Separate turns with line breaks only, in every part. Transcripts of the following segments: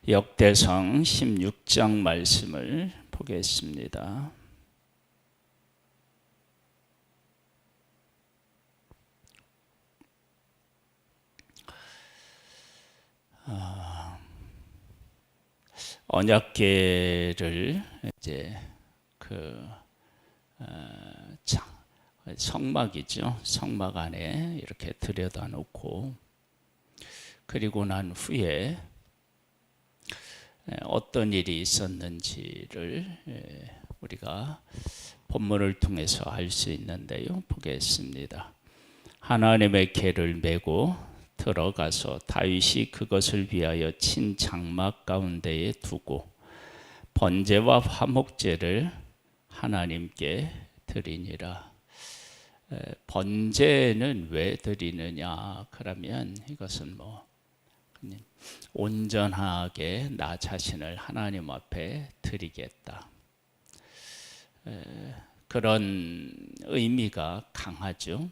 역대상 16장 말씀을 보겠습니다. 언약궤를 이제 성막이죠. 성막 안에 이렇게 들여다 놓고, 그리고 난 후에 어떤 일이 있었는지를 우리가 본문을 통해서 알 수 있는데요. 보겠습니다. 하나님의 궤를 메고 들어가서 다윗이 그것을 위하여 친 장막 가운데에 두고 번제와 화목제를 하나님께 드리니라. 번제는 왜 드리느냐? 그러면 이것은 온전하게 나 자신을 하나님 앞에 드리겠다, 그런 의미가 강하죠.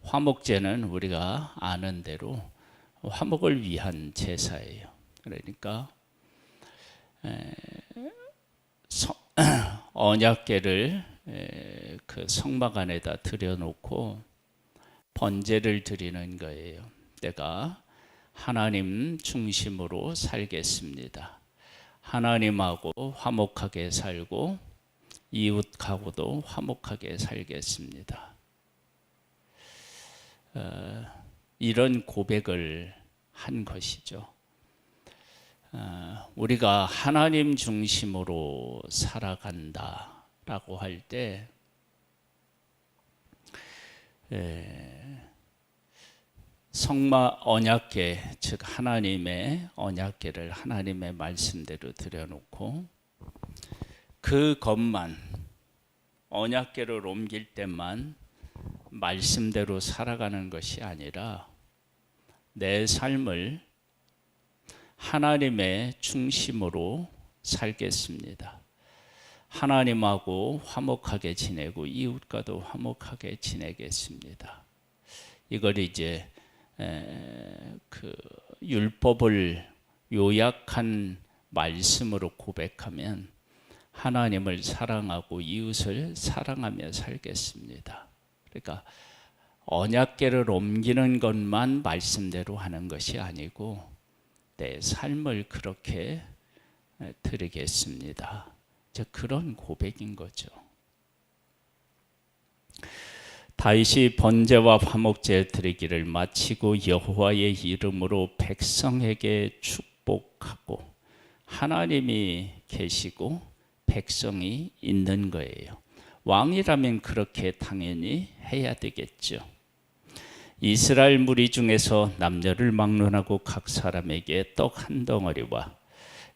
화목제는 우리가 아는 대로 화목을 위한 제사예요. 그러니까 언약궤를 그 성막 안에다 들여놓고 번제를 드리는 거예요. 내가 하나님 중심으로 살겠습니다. 하나님하고 화목하게 살고 이웃하고도 화목하게 살겠습니다. 이런 고백을 한 것이죠. 우리가 하나님 중심으로 살아간다라고 할 때 성막 언약궤, 즉 하나님의 언약궤를 하나님의 말씀대로 들여놓고 그것만, 언약궤를 옮길 때만 말씀대로 살아가는 것이 아니라 내 삶을 하나님의 중심으로 살겠습니다. 하나님하고 화목하게 지내고 이웃과도 화목하게 지내겠습니다. 이걸 이제 그 율법을 요약한 말씀으로 고백하면 하나님을 사랑하고 이웃을 사랑하며 살겠습니다. 그러니까 언약궤를 옮기는 것만 말씀대로 하는 것이 아니고 내 삶을 그렇게 드리겠습니다. 그런 고백인 거죠. 다윗이 번제와 화목제 드리기를 마치고 여호와의 이름으로 백성에게 축복하고, 하나님이 계시고 백성이 있는 거예요. 왕이라면 그렇게 당연히 해야 되겠죠. 이스라엘 무리 중에서 남녀를 막론하고 각 사람에게 떡 한 덩어리와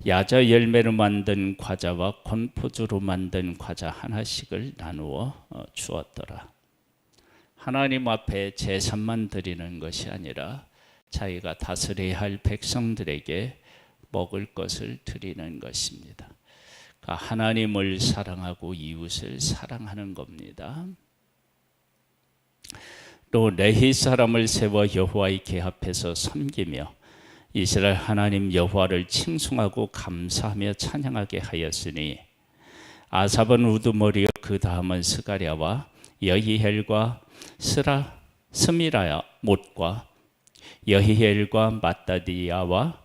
야자 열매로 만든 과자와 건포주로 만든 과자 하나씩을 나누어 주었더라. 하나님 앞에 제사만 드리는 것이 아니라 자기가 다스려야 할 백성들에게 먹을 것을 드리는 것입니다. 그러니까 하나님을 사랑하고 이웃을 사랑하는 겁니다. 또 레위 사람을 세워 여호와의 궤 앞에서 섬기며 이스라엘 하나님 여호와를 칭송하고 감사하며 찬양하게 하였으니, 아삽은 우두머리요 그 다음은 스가랴와 여히엘과 스미라야 못과 여히엘과 마따디야와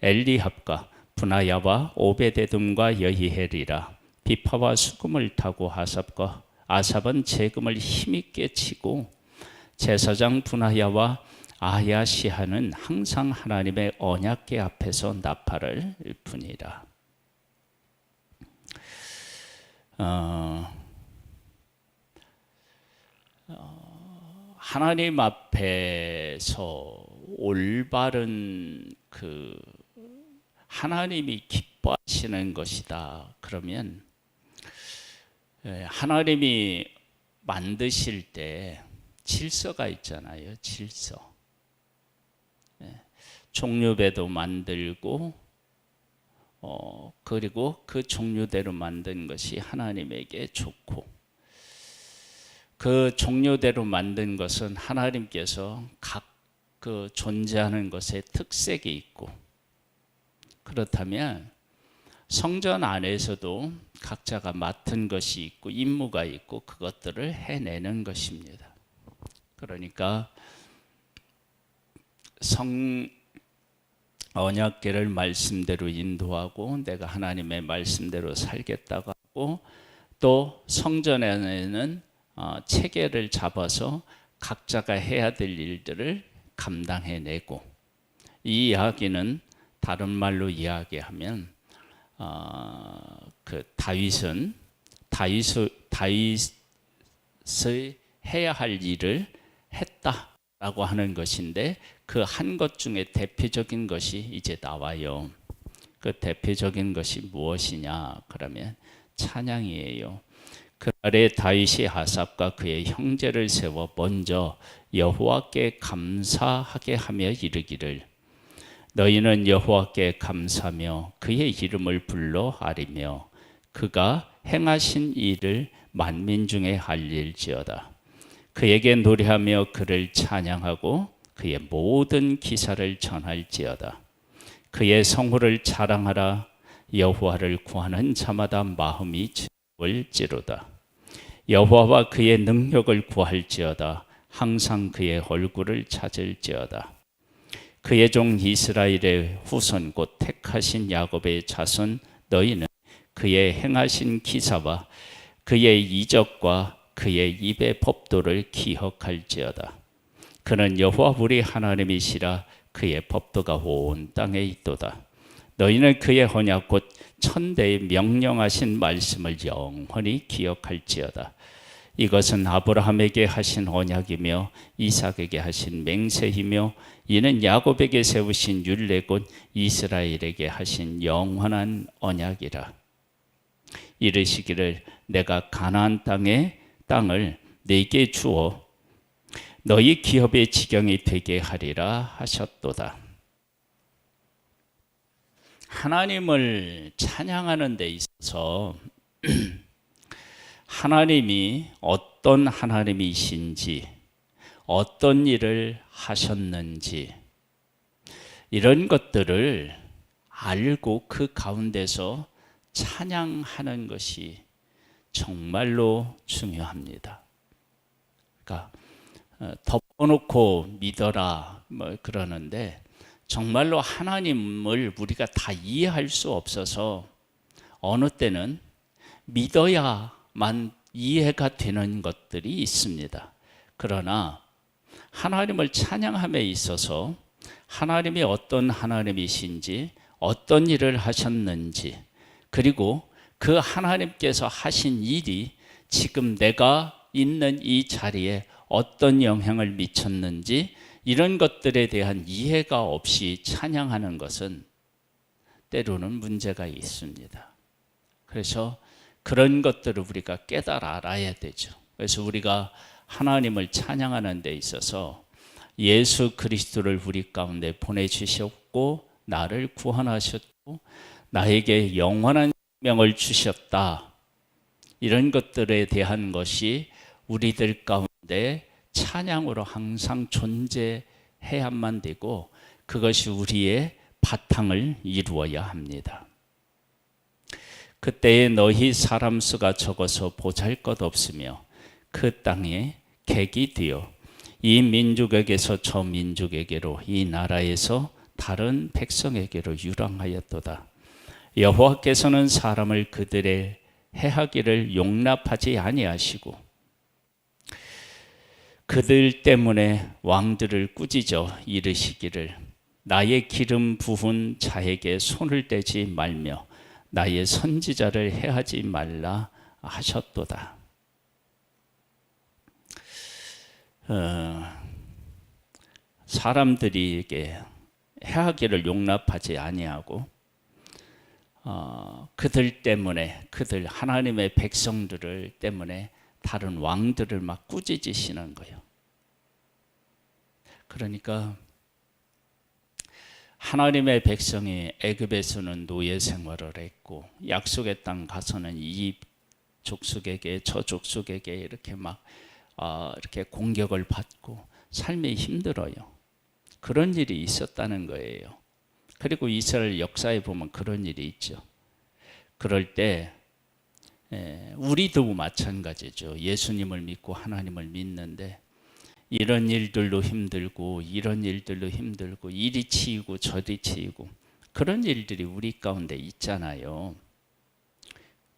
엘리합과 분하야와 오베데돔과 여히엘이라. 비파와 수금을 타고 아삽은 재금을 힘있게 치고 제사장 분하야와 아야시하는 항상 하나님의 언약궤 앞에서 나팔을 부니라. 하나님 앞에서 올바른 하나님이 기뻐하시는 것이다. 그러면 하나님이 만드실 때 질서가 있잖아요. 질서. 종류배도 만들고 그리고 그 종류대로 만든 것이 하나님에게 좋고, 그 종류대로 만든 것은 하나님께서 각 그 존재하는 것에 특색이 있고 그렇다면 성전 안에서도 각자가 맡은 것이 있고 임무가 있고 그것들을 해내는 것입니다. 그러니까 언약궤를 말씀대로 인도하고 내가 하나님의 말씀대로 살겠다고 하고, 또 성전 안에는 체계를 잡아서 각자가 해야 될 일들을 감당해내고, 이 이야기는 다른 말로 이야기하면 그 다윗의 해야 할 일을 했다라고 하는 것인데, 그 한 것 중에 대표적인 것이 이제 나와요. 그 대표적인 것이 무엇이냐 그러면 찬양이에요. 그날에 다윗이 아삽과 그의 형제를 세워 먼저 여호와께 감사하게 하며 이르기를, 너희는 여호와께 감사하며 그의 이름을 불러 아리며 그가 행하신 일을 만민 중에 알릴지어다. 그에게 노래하며 그를 찬양하고 그의 모든 기사를 전할지어다. 그의 성호를 자랑하라. 여호와를 구하는 자마다 마음이 즐거울지로다. 여호와와 그의 능력을 구할지어다. 항상 그의 얼굴을 찾을지어다. 그의 종 이스라엘의 후손 곧 택하신 야곱의 자손 너희는 그의 행하신 기사와 그의 이적과 그의 입의 법도를 기억할지어다. 그는 여호와 우리 하나님이시라. 그의 법도가 온 땅에 있도다. 너희는 그의 언약 곧 천대에 명령하신 말씀을 영원히 기억할지어다. 이것은 아브라함에게 하신 언약이며 이삭에게 하신 맹세이며 이는 야곱에게 세우신 율례 곧 이스라엘에게 하신 영원한 언약이라. 이르시기를 내가 가나안 땅을 네게 주어 너희 기업의 지경이 되게 하리라 하셨도다. 하나님을 찬양하는 데 있어서 하나님이 어떤 하나님이신지, 어떤 일을 하셨는지, 이런 것들을 알고 그 가운데서 찬양하는 것이 정말로 중요합니다. 그러니까 덮어놓고 믿어라 그러는데, 정말로 하나님을 우리가 다 이해할 수 없어서 어느 때는 믿어야만 이해가 되는 것들이 있습니다. 그러나 하나님을 찬양함에 있어서 하나님이 어떤 하나님이신지, 어떤 일을 하셨는지, 그리고 그 하나님께서 하신 일이 지금 내가 있는 이 자리에 어떤 영향을 미쳤는지, 이런 것들에 대한 이해가 없이 찬양하는 것은 때로는 문제가 있습니다. 그래서 그런 것들을 우리가 깨달아 알아야 되죠. 그래서 우리가 하나님을 찬양하는 데 있어서 예수 그리스도를 우리 가운데 보내주셨고 나를 구원하셨고 나에게 영원한 생명을 주셨다. 이런 것들에 대한 것이 우리들 가운데 찬양으로 항상 존재해야만 되고, 그것이 우리의 바탕을 이루어야 합니다. 그때에 너희 사람 수가 적어서 보잘것없으며 그 땅에 객이 되어 이 민족에게서 저 민족에게로, 이 나라에서 다른 백성에게로 유랑하였도다. 여호와께서는 사람을 그들의 해하기를 용납하지 아니하시고 그들 때문에 왕들을 꾸짖어 이르시기를 나의 기름 부은 자에게 손을 떼지 말며 나의 선지자를 해하지 말라 하셨도다. 사람들에게 해하기를 용납하지 아니하고 그들 때문에, 그들 하나님의 백성들을 때문에 다른 왕들을 막 꾸짖으시는 거예요. 그러니까 하나님의 백성이 애굽에서는 노예 생활을 했고 약속의 땅 가서는 이 족속에게 저 족속에게 이렇게 막 이렇게 공격을 받고 삶이 힘들어요. 그런 일이 있었다는 거예요. 그리고 이스라엘 역사에 보면 그런 일이 있죠. 그럴 때 우리도 마찬가지죠. 예수님을 믿고 하나님을 믿는데 이런 일들로 힘들고 이런 일들로 힘들고 이리 치이고 저리 치이고 그런 일들이 우리 가운데 있잖아요.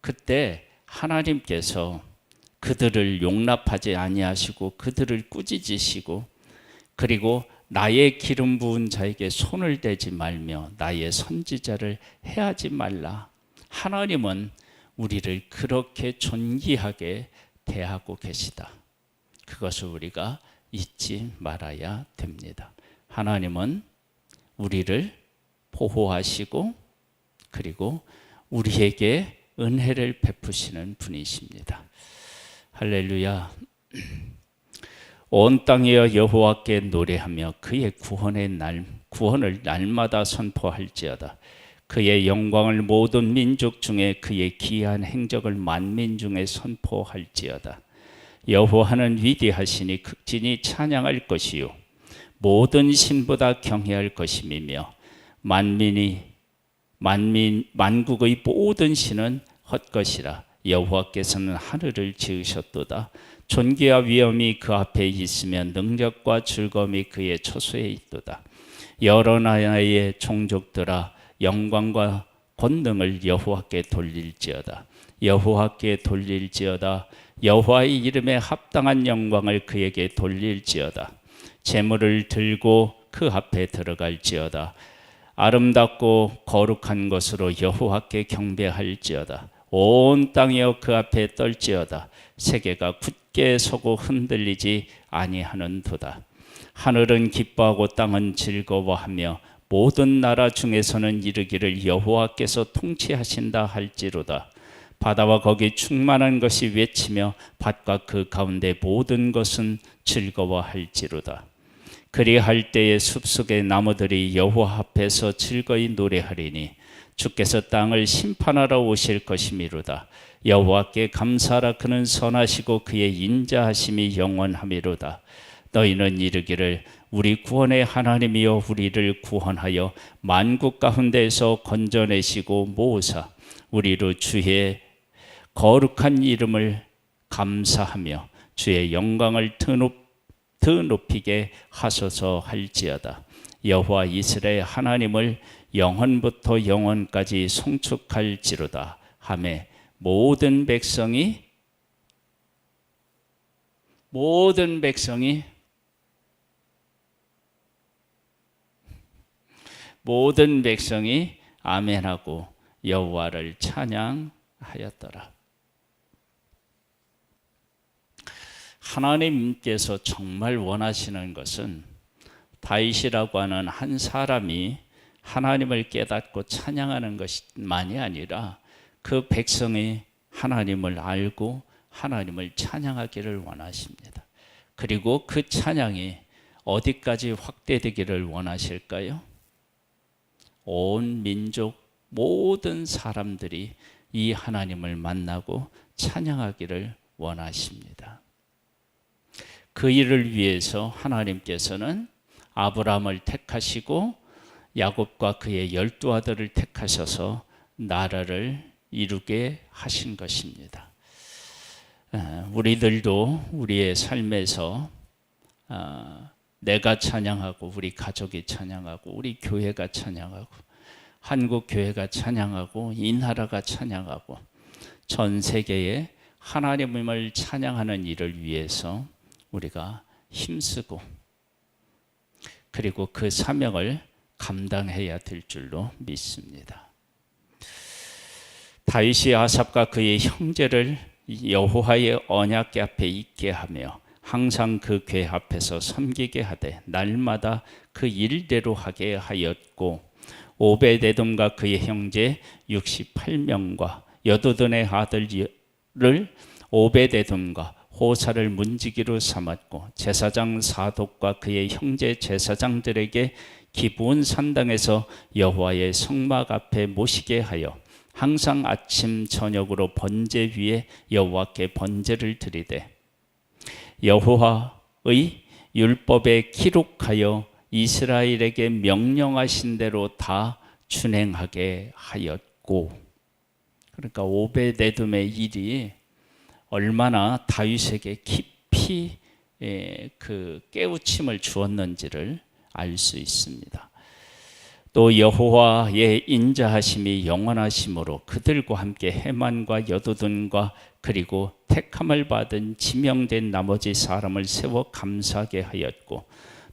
그때 하나님께서 그들을 용납하지 아니하시고 그들을 꾸짖으시고 그리고 나의 기름 부은 자에게 손을 대지 말며 나의 선지자를 해하지 말라. 하나님은 우리를 그렇게 존귀하게 대하고 계시다. 그것을 우리가 잊지 말아야 됩니다. 하나님은 우리를 보호하시고 그리고 우리에게 은혜를 베푸시는 분이십니다. 할렐루야. 온 땅이여 여호와께 노래하며 그의 구원을 날마다 선포할지어다. 그의 영광을 모든 민족 중에 그의 기이한 행적을 만민 중에 선포할지어다. 여호와는 위대하시니 극진히 찬양할 것이요 모든 신보다 경외할 것임이며 만국의 모든 신은 헛것이라. 여호와께서는 하늘을 지으셨도다. 존귀와 위엄이 그 앞에 있으며 능력과 즐거움이 그의 처소에 있도다. 여러 나라의 종족들아 영광과 권능을 여호와께 돌릴지어다. 여호와께 돌릴지어다. 여호와의 이름에 합당한 영광을 그에게 돌릴지어다. 제물을 들고 그 앞에 들어갈지어다. 아름답고 거룩한 것으로 여호와께 경배할지어다. 온 땅이여 그 앞에 떨지어다. 세계가 굳게 서고 흔들리지 아니하는도다. 하늘은 기뻐하고 땅은 즐거워하며 모든 나라 중에서는 이르기를 여호와께서 통치하신다 할지로다. 바다와 거기 충만한 것이 외치며 밭과 그 가운데 모든 것은 즐거워할지로다. 그리할 때에 숲속의 나무들이 여호와 앞에서 즐거이 노래하리니 주께서 땅을 심판하러 오실 것이미로다. 여호와께 감사하라. 그는 선하시고 그의 인자하심이 영원하미로다. 너희는 이르기를 우리 구원의 하나님이여 우리를 구원하여 만국 가운데에서 건져내시고 모으사 우리로 주의 거룩한 이름을 감사하며 주의 영광을 더 높이게 하소서 할지어다. 여호와 이스라엘 하나님을 영원부터 영원까지 송축할지로다 하매 모든 백성이 아멘하고 여호와를 찬양하였더라. 하나님께서 정말 원하시는 것은 다윗이라고 하는 한 사람이 하나님을 깨닫고 찬양하는 것만이 아니라 그 백성이 하나님을 알고 하나님을 찬양하기를 원하십니다. 그리고 그 찬양이 어디까지 확대되기를 원하실까요? 온 민족 모든 사람들이 이 하나님을 만나고 찬양하기를 원하십니다. 그 일을 위해서 하나님께서는 아브라함을 택하시고 야곱과 그의 12 아들을 택하셔서 나라를 이루게 하신 것입니다. 우리들도 우리의 삶에서 내가 찬양하고 우리 가족이 찬양하고 우리 교회가 찬양하고 한국 교회가 찬양하고 이 나라가 찬양하고 전 세계에 하나님을 찬양하는 일을 위해서 우리가 힘쓰고 그리고 그 사명을 감당해야 될 줄로 믿습니다. 다윗이 아삽과 그의 형제를 여호와의 언약궤 앞에 있게 하며 항상 그 궤 앞에서 섬기게 하되 날마다 그 일대로 하게 하였고 오베데돔과 그의 형제 68명과 여도돈의 아들을 오베데돔과 호사를 문지기로 삼았고 제사장 사독과 그의 형제 제사장들에게 기브온 산당에서 여호와의 성막 앞에 모시게 하여 항상 아침 저녁으로 번제 위에 여호와께 번제를 드리되 여호와의 율법에 기록하여 이스라엘에게 명령하신 대로 다 준행하게 하였고, 그러니까 오베데돔의 일이 얼마나 다윗에게 깊이 그 깨우침을 주었는지를 알 수 있습니다. 또 여호와의 인자하심이 영원하심으로 그들과 함께 헤만과 여두둔과 그리고 택함을 받은 지명된 나머지 사람을 세워 감사하게 하였고,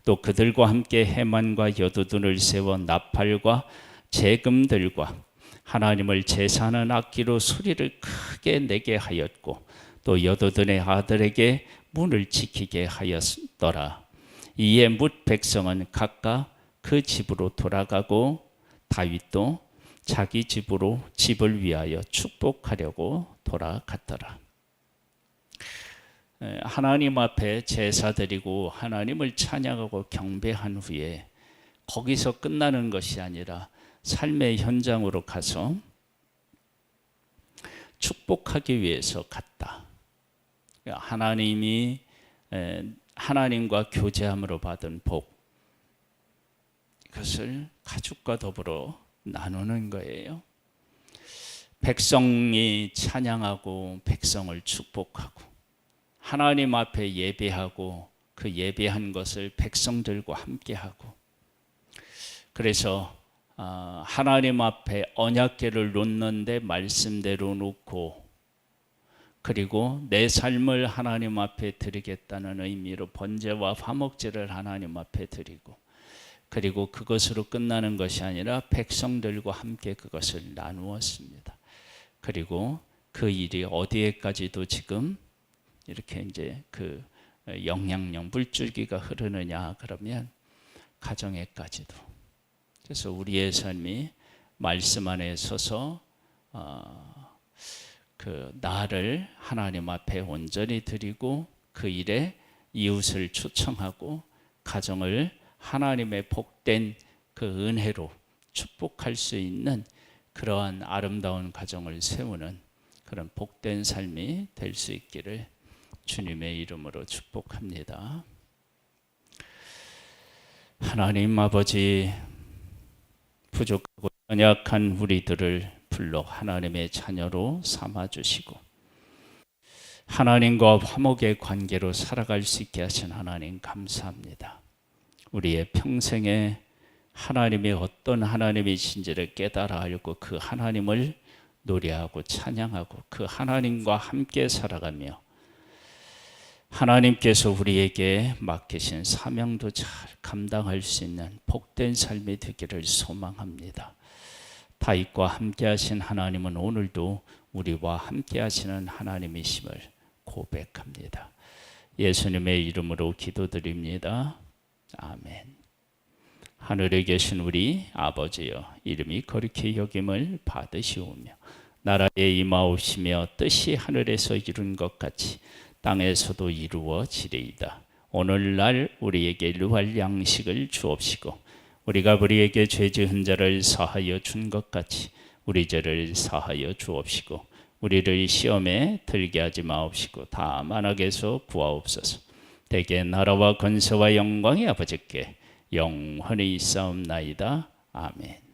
또 그들과 함께 헤만과 여두둔을 세워 나팔과 재금들과 하나님을 제사하는 악기로 소리를 크게 내게 하였고, 또 여두둔의 아들에게 문을 지키게 하였더라. 이에 뭇 백성은 각각 그 집으로 돌아가고 다윗도 자기 집을 위하여 축복하려고 돌아갔더라. 하나님 앞에 제사 드리고 하나님을 찬양하고 경배한 후에 거기서 끝나는 것이 아니라 삶의 현장으로 가서 축복하기 위해서 갔다. 하나님이 하나님과 교제함으로 받은 복, 그것을 가족과 더불어 나누는 거예요. 백성이 찬양하고 백성을 축복하고 하나님 앞에 예배하고 그 예배한 것을 백성들과 함께하고, 그래서 하나님 앞에 언약궤를 놓는데 말씀대로 놓고, 그리고 내 삶을 하나님 앞에 드리겠다는 의미로 번제와 화목제를 하나님 앞에 드리고, 그리고 그것으로 끝나는 것이 아니라 백성들과 함께 그것을 나누었습니다. 그리고 그 일이 어디에까지도 지금 이렇게 이제 그 영향력 물줄기가 흐르느냐 그러면 가정에까지도. 그래서 우리의 삶이 말씀 안에 서서 그 나를 하나님 앞에 온전히 드리고 그 일에 이웃을 초청하고 가정을 하나님의 복된 그 은혜로 축복할 수 있는 그러한 아름다운 가정을 세우는 그런 복된 삶이 될 수 있기를 주님의 이름으로 축복합니다. 하나님 아버지, 부족하고 연약한 우리들을 불러 하나님의 자녀로 삼아주시고 하나님과 화목의 관계로 살아갈 수 있게 하신 하나님 감사합니다. 우리의 평생에 하나님이 어떤 하나님이신지를 깨달아 알고 그 하나님을 노래하고 찬양하고 그 하나님과 함께 살아가며 하나님께서 우리에게 맡기신 사명도 잘 감당할 수 있는 복된 삶이 되기를 소망합니다. 다윗과 함께 하신 하나님은 오늘도 우리와 함께 하시는 하나님이심을 고백합니다. 예수님의 이름으로 기도드립니다. 아멘. 하늘에 계신 우리 아버지여, 이름이 거룩히 여김을 받으시오며 나라에 임하옵시며 뜻이 하늘에서 이룬 것 같이 땅에서도 이루어지리이다. 오늘날 우리에게 일용할 양식을 주옵시고 우리가 우리에게 죄 지은 자를 사하여 준 것 같이 우리 죄를 사하여 주옵시고 우리를 시험에 들게 하지 마옵시고 다만 악에서 구하옵소서. 대개 나라와 권세와 영광이 아버지께 영원히 있사옵나이다. 아멘.